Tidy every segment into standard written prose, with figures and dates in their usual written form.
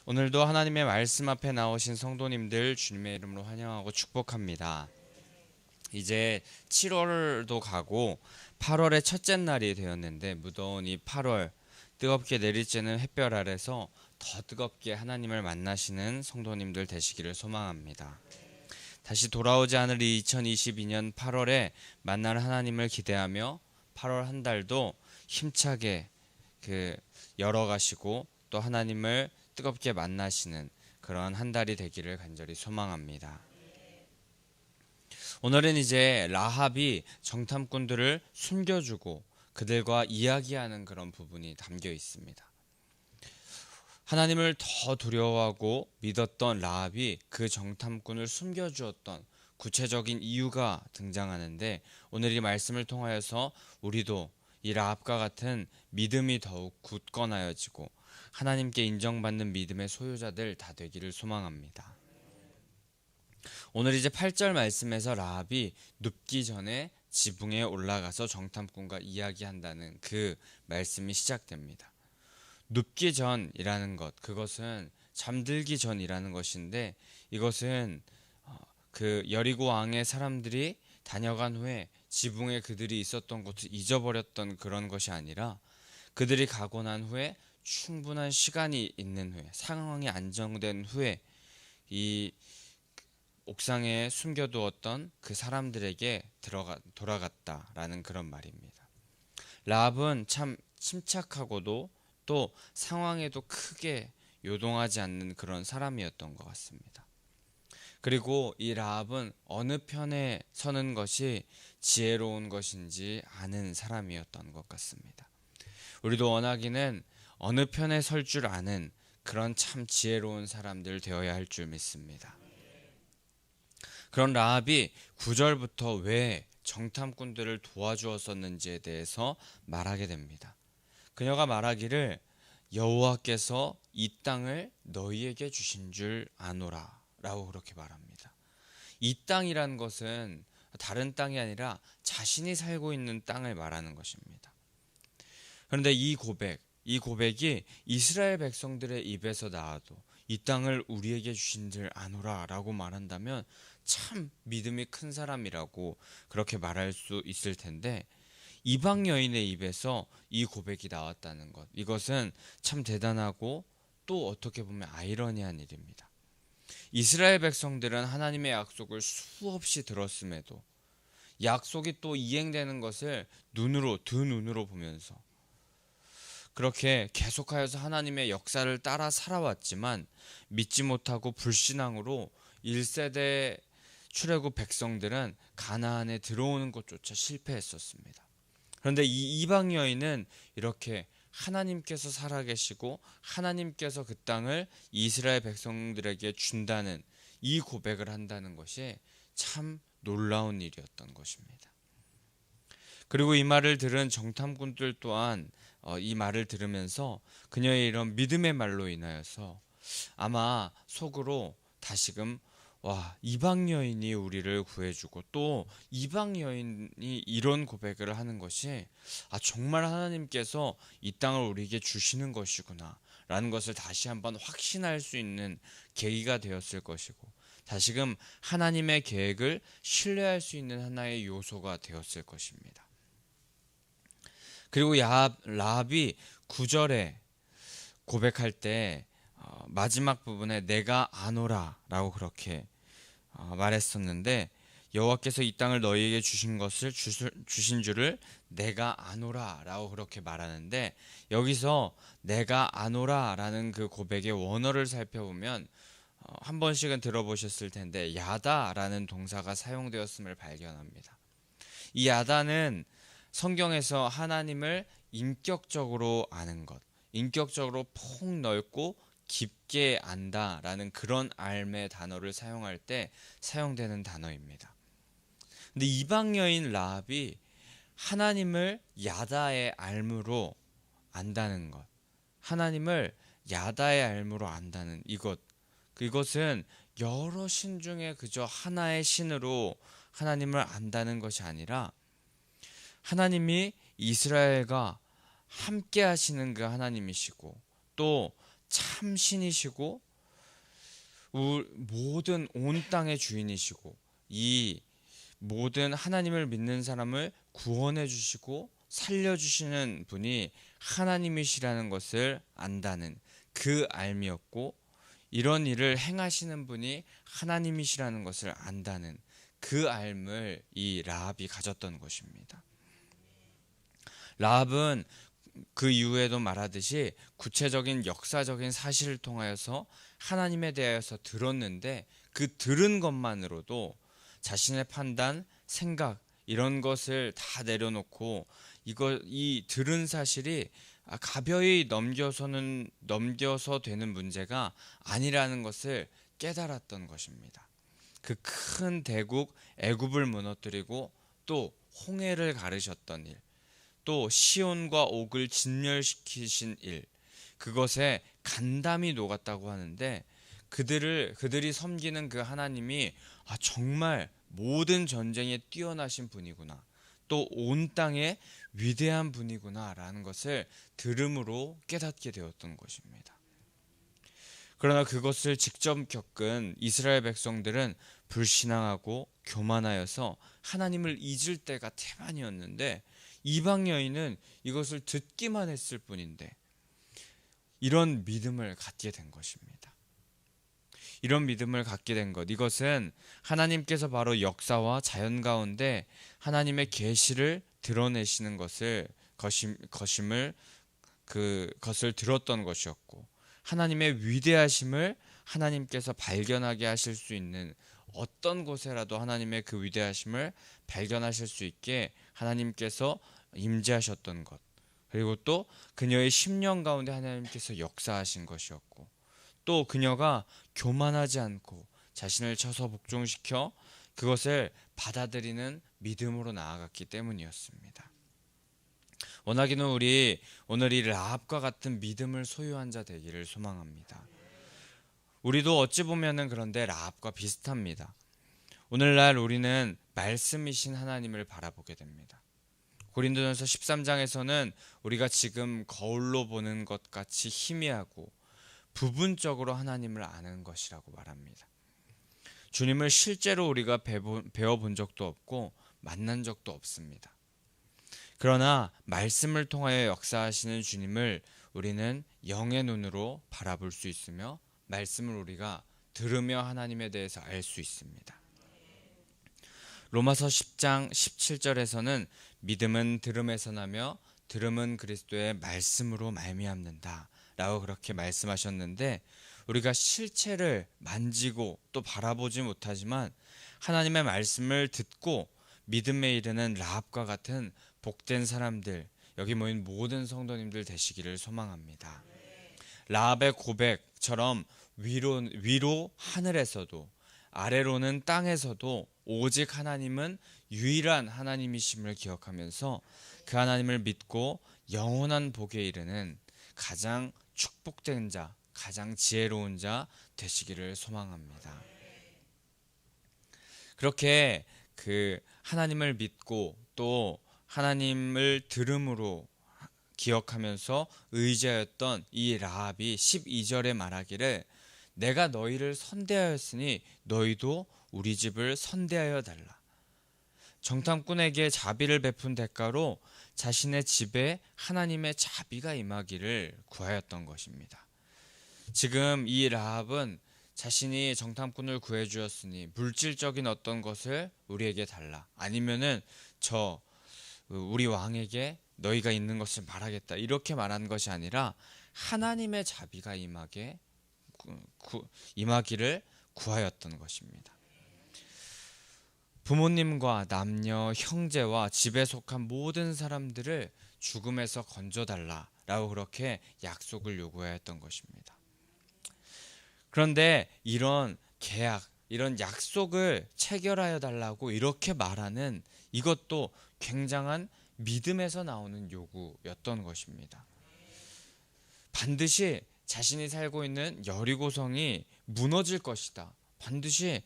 오늘도 하나님의 말씀 앞에 나오신 성도님들 주님의 이름으로 환영하고 축복합니다. 이제 7월도 가고 8월의 첫째 날이 되었는데 무더운 이 8월 뜨겁게 내리쬐는 햇볕 아래서 더 뜨겁게 하나님을 만나시는 성도님들 되시기를 소망합니다. 다시 돌아오지 않을 이 2022년 8월에 만날 하나님을 기대하며 8월 한 달도 힘차게 열어가시고 또 하나님을 뜨겁게 만나시는 그런 한 달이 되기를 간절히 소망합니다. 오늘은 이제 라합이 정탐꾼들을 숨겨주고 그들과 이야기하는 그런 부분이 담겨 있습니다. 하나님을 더 두려워하고 믿었던 라합이 그 정탐꾼을 숨겨주었던 구체적인 이유가 등장하는데, 오늘 이 말씀을 통하여서 우리도 이 라합과 같은 믿음이 더욱 굳건하여지고 하나님께 인정받는 믿음의 소유자들 다 되기를 소망합니다. 오늘 이제 8절 말씀에서 라합이 눕기 전에 지붕에 올라가서 정탐꾼과 이야기한다는 그 말씀이 시작됩니다. 눕기 전이라는 것, 그것은 잠들기 전이라는 것인데, 이것은 그 여리고 왕의 사람들이 다녀간 후에 지붕에 그들이 있었던 곳을 잊어버렸던 그런 것이 아니라, 그들이 가고 난 후에 충분한 시간이 있는 후에, 상황이 안정된 후에 이 옥상에 숨겨두었던 그 사람들에게 돌아갔다라는 그런 말입니다. 라합은 참 침착하고도 또 상황에도 크게 요동하지 않는 그런 사람이었던 것 같습니다. 그리고 이 라합은 어느 편에 서는 것이 지혜로운 것인지 아는 사람이었던 것 같습니다. 우리도 원하기는 어느 편에 설 줄 아는 그런 참 지혜로운 사람들 되어야 할 줄 믿습니다. 그런 라합이 9절부터 왜 정탐꾼들을 도와주었었는지에 대해서 말하게 됩니다. 그녀가 말하기를 여호와께서 이 땅을 너희에게 주신 줄 아노라 라고 그렇게 말합니다. 이 땅이란 것은 다른 땅이 아니라 자신이 살고 있는 땅을 말하는 것입니다. 그런데 이 고백이 이스라엘 백성들의 입에서 나와도 이 땅을 우리에게 주신 줄 아노라 라고 말한다면 참 믿음이 큰 사람이라고 그렇게 말할 수 있을 텐데, 이방 여인의 입에서 이 고백이 나왔다는 것, 이것은 참 대단하고 또 어떻게 보면 아이러니한 일입니다. 이스라엘 백성들은 하나님의 약속을 수없이 들었음에도 약속이 또 이행되는 것을 두 눈으로 보면서 그렇게 계속하여서 하나님의 역사를 따라 살아왔지만 믿지 못하고 불신앙으로 1세대 출애굽 백성들은 가나안에 들어오는 것조차 실패했었습니다. 그런데 이 이방 여인은 이렇게 하나님께서 살아계시고 하나님께서 그 땅을 이스라엘 백성들에게 준다는 이 고백을 한다는 것이 참 놀라운 일이었던 것입니다. 그리고 이 말을 들은 정탐꾼들 또한 이 말을 들으면서 그녀의 이런 믿음의 말로 인하여서 아마 속으로 다시금 이방 여인이 우리를 구해주고 또 이방 여인이 이런 고백을 하는 것이 정말 하나님께서 이 땅을 우리에게 주시는 것이구나 라는 것을 다시 한번 확신할 수 있는 계기가 되었을 것이고, 다시금 하나님의 계획을 신뢰할 수 있는 하나의 요소가 되었을 것입니다. 그리고 라합이 9절에 고백할 때 마지막 부분에 내가 아노라 라고 그렇게 말했었는데, 여호와께서 이 땅을 너희에게 주신 줄을 내가 아노라 라고 그렇게 말하는데, 여기서 내가 아노라 라는 그 고백의 원어를 살펴보면 한 번씩은 들어보셨을 텐데 야다 라는 동사가 사용되었음을 발견합니다. 이 야다는 성경에서 하나님을 인격적으로 아는 것, 인격적으로 폭넓고 깊게 안다라는 그런 알의 단어를 사용할 때 사용되는 단어입니다. 근데 이방 여인 라합이 하나님을 야다의 알무로 안다는 것, 하나님을 야다의 알무로 안다는 그것은 여러 신 중에 그저 하나의 신으로 하나님을 안다는 것이 아니라 하나님이 이스라엘과 함께 하시는 그 하나님이시고 또 참 신이시고 모든 온 땅의 주인이시고 이 모든 하나님을 믿는 사람을 구원해 주시고 살려주시는 분이 하나님이시라는 것을 안다는 그 알미였고, 이런 일을 행하시는 분이 하나님이시라는 것을 안다는 그 알을 이 라합이 가졌던 것입니다. 라합은 그 이후에도 말하듯이 구체적인 역사적인 사실을 통하여서 하나님에 대해서 들었는데, 그 들은 것만으로도 자신의 판단, 생각 이런 것을 다 내려놓고 이 들은 사실이 가벼이 넘겨서 되는 문제가 아니라는 것을 깨달았던 것입니다. 그 큰 대국 애굽을 무너뜨리고 또 홍해를 가르셨던 일, 또 시온과 옥을 진멸시키신 일, 그것에 간담이 녹았다고 하는데, 그들이 섬기는 그 하나님이 정말 모든 전쟁에 뛰어나신 분이구나, 또 온 땅에 위대한 분이구나라는 것을 들음으로 깨닫게 되었던 것입니다. 그러나 그것을 직접 겪은 이스라엘 백성들은 불신앙하고 교만하여서 하나님을 잊을 때가 태반이었는데, 이방 여인은 이것을 듣기만 했을 뿐인데 이런 믿음을 갖게 된 것입니다. 이런 믿음을 갖게 된 것, 이것은 하나님께서 바로 역사와 자연 가운데 하나님의 계시를 드러내시는 것을 그것을 들었던 것이었고, 하나님의 위대하심을 하나님께서 발견하게 하실 수 있는, 어떤 곳에라도 하나님의 그 위대하심을 발견하실 수 있게 하나님께서 임재하셨던 것, 그리고 또 그녀의 10년 가운데 하나님께서 역사하신 것이었고, 또 그녀가 교만하지 않고 자신을 쳐서 복종시켜 그것을 받아들이는 믿음으로 나아갔기 때문이었습니다. 원하기는 우리 오늘 이 라합과 같은 믿음을 소유한 자 되기를 소망합니다. 우리도 어찌 보면은 그런데 라합과 비슷합니다. 오늘날 우리는 말씀이신 하나님을 바라보게 됩니다. 고린도전서 13장에서는 우리가 지금 거울로 보는 것 같이 희미하고 부분적으로 하나님을 아는 것이라고 말합니다. 주님을 실제로 우리가 배워본 적도 없고 만난 적도 없습니다. 그러나 말씀을 통하여 역사하시는 주님을 우리는 영의 눈으로 바라볼 수 있으며, 말씀을 우리가 들으며 하나님에 대해서 알 수 있습니다. 로마서 10장 17절에서는 믿음은 들음에서 나며 들음은 그리스도의 말씀으로 말미암는다 라고 그렇게 말씀하셨는데, 우리가 실체를 만지고 또 바라보지 못하지만 하나님의 말씀을 듣고 믿음에 이르는 라합과 같은 복된 사람들, 여기 모인 모든 성도님들 되시기를 소망합니다. 라합의 고백처럼 위로 하늘에서도 아래로는 땅에서도 오직 하나님은 유일한 하나님이심을 기억하면서 그 하나님을 믿고 영원한 복에 이르는 가장 축복된 자, 가장 지혜로운 자 되시기를 소망합니다. 그렇게 그 하나님을 믿고 또 하나님을 들음으로 기억하면서 의지하였던 이 라합이 12절에 말하기를, 내가 너희를 선대하였으니 너희도 우리 집을 선대하여 달라. 정탐꾼에게 자비를 베푼 대가로 자신의 집에 하나님의 자비가 임하기를 구하였던 것입니다. 지금 이 라합은 자신이 정탐꾼을 구해 주었으니 물질적인 어떤 것을 우리에게 달라, 아니면은 우리 왕에게 너희가 있는 것을 말하겠다, 이렇게 말한 것이 아니라 하나님의 자비가 임하기를 구하였던 것입니다. 부모님과 남녀, 형제와 집에 속한 모든 사람들을 죽음에서 건져달라라고 그렇게 약속을 요구하였던 것입니다. 그런데 이런 계약, 이런 약속을 체결하여 달라고 이렇게 말하는 이것도 굉장한 믿음에서 나오는 요구였던 것입니다. 반드시 자신이 살고 있는 여리고성이 무너질 것이다, 반드시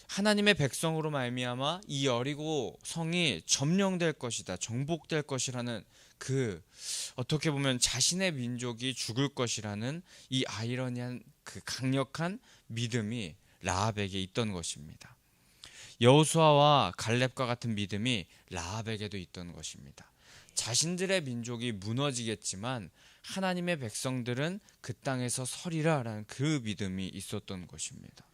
하나님의 백성으로 말미암아 이 여리고성이 점령될 것이다, 정복될 것이라는 어떻게 보면 자신의 민족이 죽을 것이라는 이 아이러니한 그 강력한 믿음이 라합에게 있던 것입니다. 여호수아와 갈렙과 같은 믿음이 라합에게도 있던 것입니다. 자신들의 민족이 무너지겠지만 하나님의 백성들은 그 땅에서 서리라라는 그 믿음이 있었던 것입니다.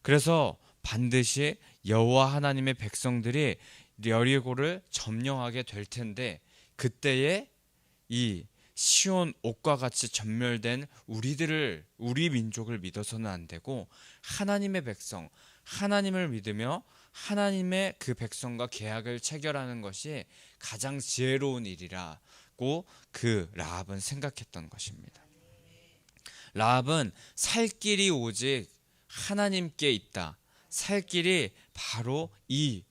그래서 반드시 여호와 하나님의 백성들이 여리고를 점령하게 될 텐데, 그때에 이 시온 옥과 같이 전멸된 우리 민족을 믿어서는 안 되고, 하나님의 백성, 하나님을 믿으며 하나님의 그 백성과 계약을 체결하는 것이 가장 지혜로운 일이라고 그 라합은 생각했던 것입니다. 라합은 살 길이 오직 하나님께 있다. 살 길이 바로 이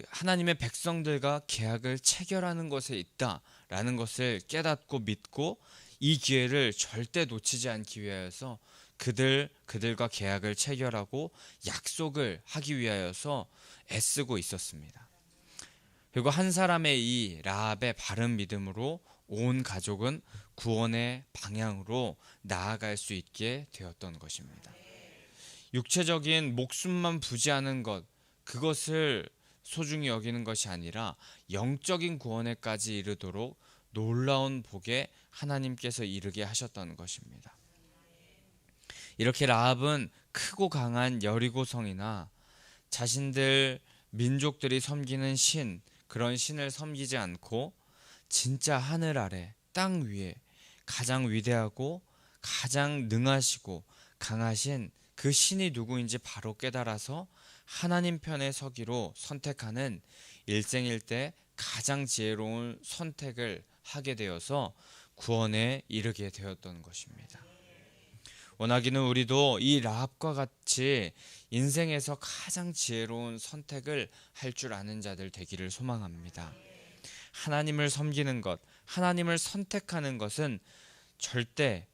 하나님의 백성들과 계약을 체결하는 것에 있다라는 것을 깨닫고 믿고, 이 기회를 절대 놓치지 않기 위하여서 그들과 계약을 체결하고 약속을 하기 위하여서 애쓰고 있었습니다. 그리고 한 사람의 이 라합의 바른 믿음으로 온 가족은 구원의 방향으로 나아갈 수 있게 되었던 것입니다. 육체적인 목숨만 부지하는 것, 그것을 소중히 여기는 것이 아니라 영적인 구원에까지 이르도록 놀라운 복에 하나님께서 이르게 하셨던 것입니다. 이렇게 라합은 크고 강한 여리고성이나 자신들 민족들이 섬기는 그런 신을 섬기지 않고 진짜 하늘 아래 땅 위에 가장 위대하고 가장 능하시고 강하신 그 신이 누구인지 바로 깨달아서 하나님 편에 서기로 선택하는 일생일대 가장 지혜로운 선택을 하게 되어서 구원에 이르게 되었던 것입니다. 원하기는 우리도 이 라합과 같이 인생에서 가장 지혜로운 선택을 할 줄 아는 자들 되기를 소망합니다. 하나님을 섬기는 것, 하나님을 선택하는 것은 절대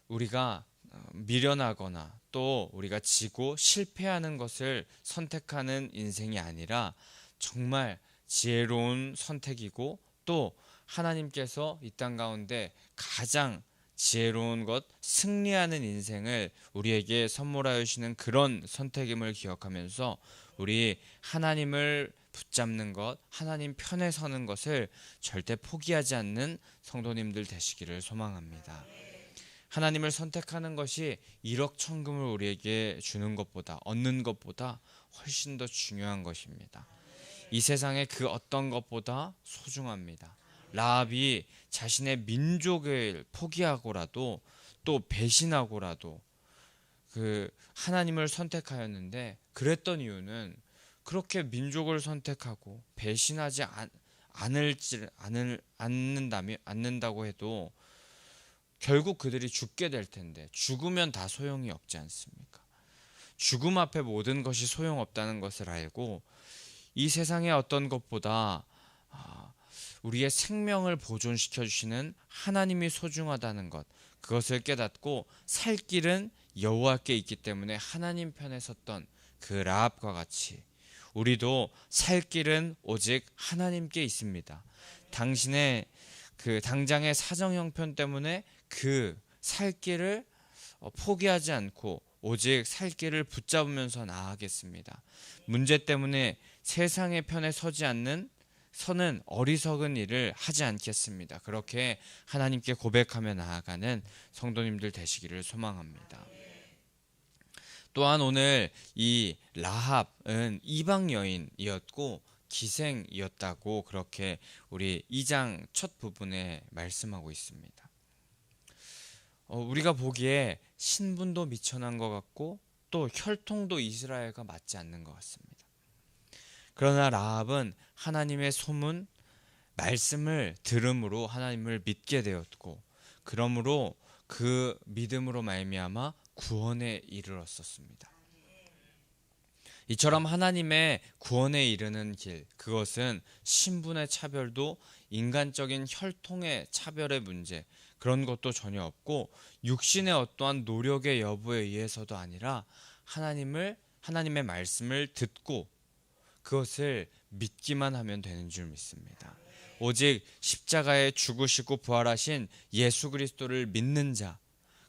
우리가 미련하거나 또 우리가 지고 실패하는 것을 선택하는 인생이 아니라 정말 지혜로운 선택이고, 또 하나님께서 이 땅 가운데 가장 지혜로운 것, 승리하는 인생을 우리에게 선물하여 주시는 그런 선택임을 기억하면서 우리 하나님을 붙잡는 것, 하나님 편에 서는 것을 절대 포기하지 않는 성도님들 되시기를 소망합니다. 하나님을 선택하는 것이 1억 천금을 우리에게 주는 것보다, 얻는 것보다 훨씬 더 중요한 것입니다. 이 세상의 그 어떤 것보다 소중합니다. 라합이 자신의 민족을 포기하고라도 또 배신하고라도 하나님을 선택하였는데, 그랬던 이유는 그렇게 민족을 선택하고 배신하지 않는다고 해도 결국 그들이 죽게 될 텐데, 죽으면 다 소용이 없지 않습니까? 죽음 앞에 모든 것이 소용없다는 것을 알고 이 세상의 어떤 것보다 우리의 생명을 보존시켜 주시는 하나님이 소중하다는 것, 그것을 깨닫고 살 길은 여호와께 있기 때문에 하나님 편에 섰던 그 라합과 같이 우리도 살 길은 오직 하나님께 있습니다. 당신의 당장의 사정 형편 때문에 살 길을 포기하지 않고 오직 살 길을 붙잡으면서 나아가겠습니다. 문제 때문에 세상의 편에 서는 어리석은 일을 하지 않겠습니다. 그렇게 하나님께 고백하며 나아가는 성도님들 되시기를 소망합니다. 또한 오늘 이 라합은 이방 여인이었고 기생이었다고 그렇게 우리 2장 첫 부분에 말씀하고 있습니다. 우리가 보기에 신분도 미천한 것 같고 또 혈통도 이스라엘과 맞지 않는 것 같습니다. 그러나 라합은 하나님의 소문, 말씀을 들음으로 하나님을 믿게 되었고, 그러므로 그 믿음으로 말미암아 구원에 이르렀었습니다. 이처럼 하나님의 구원에 이르는 길, 그것은 신분의 차별도 인간적인 혈통의 차별의 문제, 그런 것도 전혀 없고 육신의 어떠한 노력의 여부에 의해서도 아니라 하나님의 말씀을 듣고 그것을 믿기만 하면 되는 줄 믿습니다. 오직 십자가에 죽으시고 부활하신 예수 그리스도를 믿는 자,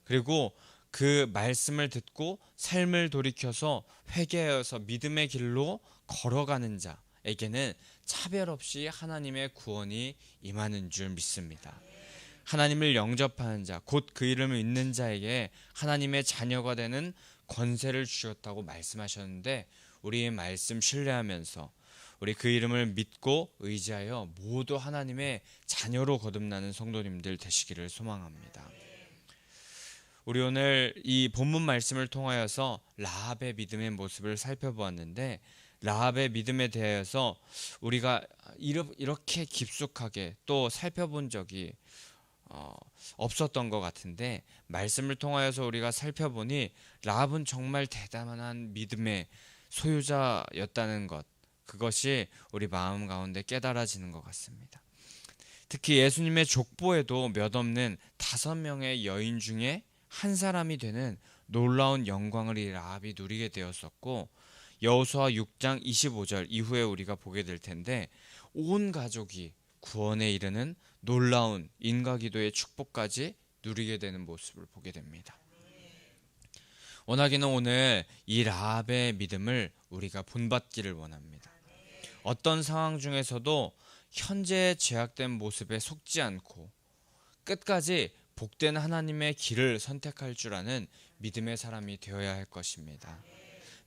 그리고 그 말씀을 듣고 삶을 돌이켜서 회개하여서 믿음의 길로 걸어가는 자에게는 차별 없이 하나님의 구원이 임하는 줄 믿습니다. 하나님을 영접하는 자, 곧 그 이름을 믿는 자에게 하나님의 자녀가 되는 권세를 주셨다고 말씀하셨는데, 우리 말씀 신뢰하면서 우리 그 이름을 믿고 의지하여 모두 하나님의 자녀로 거듭나는 성도님들 되시기를 소망합니다. 우리 오늘 이 본문 말씀을 통하여서 라합의 믿음의 모습을 살펴보았는데, 라합의 믿음에 대해서 우리가 이렇게 깊숙하게 또 살펴본 적이 없었던 것 같은데, 말씀을 통하여서 우리가 살펴보니 라합은 정말 대단한 믿음의 소유자였다는 것, 그것이 우리 마음 가운데 깨달아지는 것 같습니다. 특히 예수님의 족보에도 몇 없는 5명의 여인 중에 한 사람이 되는 놀라운 영광을 이 라합이 누리게 되었었고, 여호수아 6장 25절 이후에 우리가 보게 될 텐데, 온 가족이 구원에 이르는 놀라운 인과기도의 축복까지 누리게 되는 모습을 보게 됩니다. 원하기는 오늘 이 라합의 믿음을 우리가 본받기를 원합니다. 어떤 상황 중에서도 현재의 죄악된 모습에 속지 않고 끝까지 복된 하나님의 길을 선택할 줄 아는 믿음의 사람이 되어야 할 것입니다.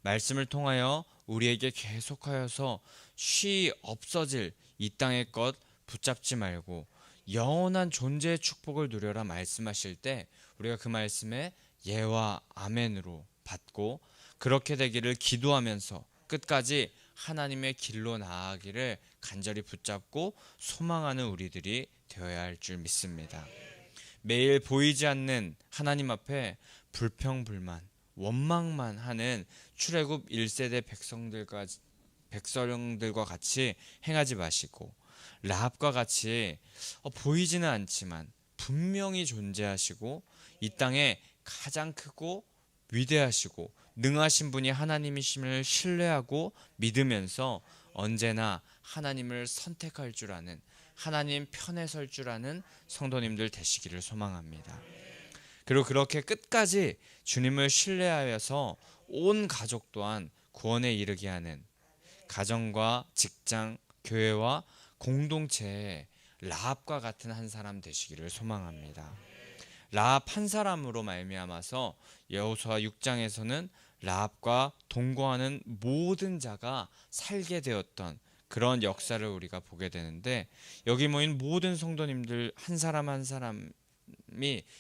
말씀을 통하여 우리에게 계속하여서 쉬 없어질 이 땅의 것 붙잡지 말고 영원한 존재의 축복을 누려라 말씀하실 때, 우리가 그 말씀에 예와 아멘으로 받고 그렇게 되기를 기도하면서 끝까지 하나님의 길로 나아가기를 간절히 붙잡고 소망하는 우리들이 되어야 할 줄 믿습니다. 매일 보이지 않는 하나님 앞에 불평불만, 원망만 하는 출애굽 1세대 백성들과 같이 행하지 마시고, 라합과 같이 보이지는 않지만 분명히 존재하시고 이 땅에 가장 크고 위대하시고 능하신 분이 하나님이심을 신뢰하고 믿으면서 언제나 하나님을 선택할 줄 아는, 하나님 편에 설 줄 아는 성도님들 되시기를 소망합니다. 그리고 그렇게 끝까지 주님을 신뢰하여서 온 가족 또한 구원에 이르게 하는 가정과 직장, 교회와 공동체에 라합과 같은 한 사람 되시기를 소망합니다. 라합 한 사람으로 말미암아서 여호수아 6장에서는 라합과 동거하는 모든 자가 살게 되었던 그런 역사를 우리가 보게 되는데, 여기 모인 모든 성도님들 한 사람 한 사람이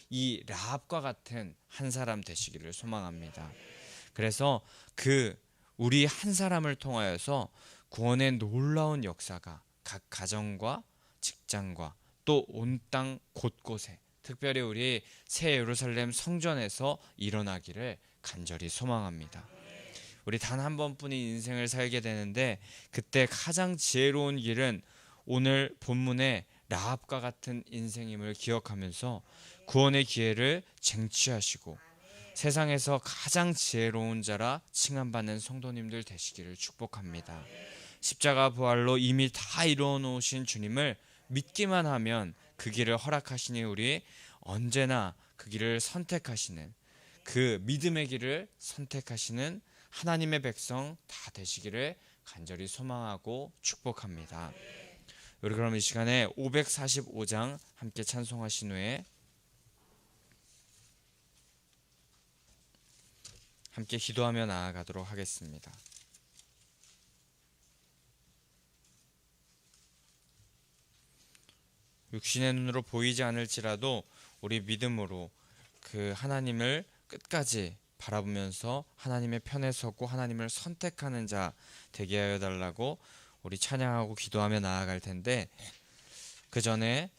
이 라합과 같은 한 사람 되시기를 소망합니다. 그래서 우리 한 사람을 통하여서 구원의 놀라운 역사가 각 가정과 직장과 또 온 땅 곳곳에, 특별히 우리 새 예루살렘 성전에서 일어나기를 간절히 소망합니다. 우리 단 한 번뿐인 인생을 살게 되는데, 그때 가장 지혜로운 길은 오늘 본문의 라합과 같은 인생임을 기억하면서 구원의 기회를 쟁취하시고 세상에서 가장 지혜로운 자라 칭함받는 성도님들 되시기를 축복합니다. 십자가 부활로 이미 다 이루어 놓으신 주님을 믿기만 하면 그 길을 허락하시니 우리 언제나 그 길을 선택하시는, 그 믿음의 길을 선택하시는 하나님의 백성 다 되시기를 간절히 소망하고 축복합니다. 우리 그럼 이 시간에 545장 함께 찬송하신 후에 함께 기도하며 나아가도록 하겠습니다. 육신의 눈으로 보이지 않을지라도 우리 믿음으로 그 하나님을 끝까지 바라보면서 하나님의 편에 서고 하나님을 선택하는 자 되게 하여 달라고 우리 찬양하고 기도하며 나아갈 텐데, 그 전에